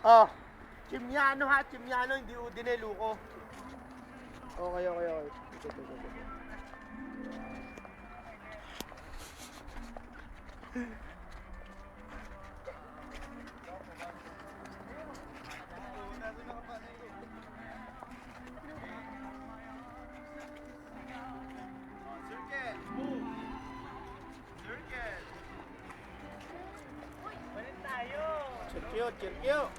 Oh, Chimiano ha, Chimiano, hindi Udine, Luko. Okay. Chirkyo.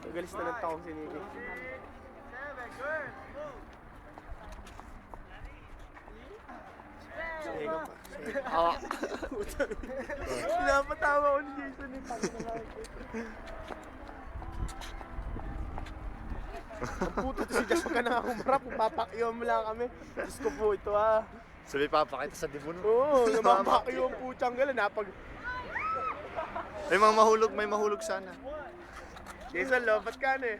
Nagalis na ng taong si Nicky. Sige pa. Awa. Pinapatawa ko ni Jason eh. Ang puto to si Josh, huwag ka na nga humarap. Papakyo mo lang kami. Diyos ko po ito ah. Sabi papakita sa dibon. Oo, namapakyo ang putyang gala. May mahulog sana. Jason, lobat ka na eh.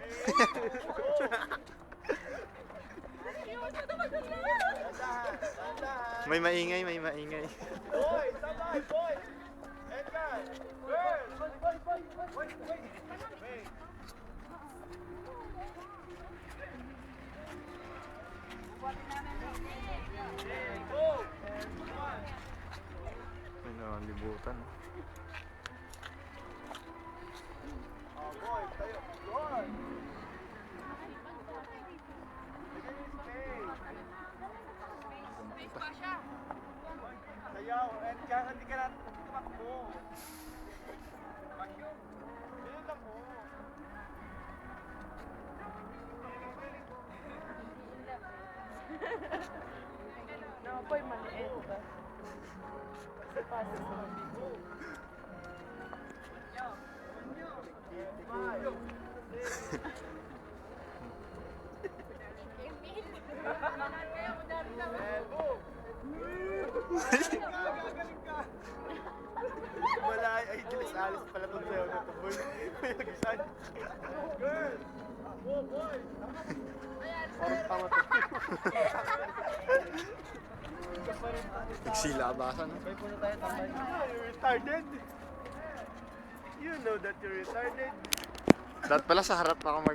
May maingay. Boy, sabay, boy! Edgar! Girl! Wait. Go! May nakalibutan. Boy, tayo. Good! Bigyan yung space. Sayaw, Edgar, hindi ka natin tumakbo. Yun lang mo. Nakapoy maliit ba? Pasok sa Wala, ay dilis-alis pala itong sayaw na ito, boy. May nagisan. Girl! Go, boy! Parang tama ito. Nagsilabasan. You're retarded. You know that you're retarded. Dapat pala sa harap ako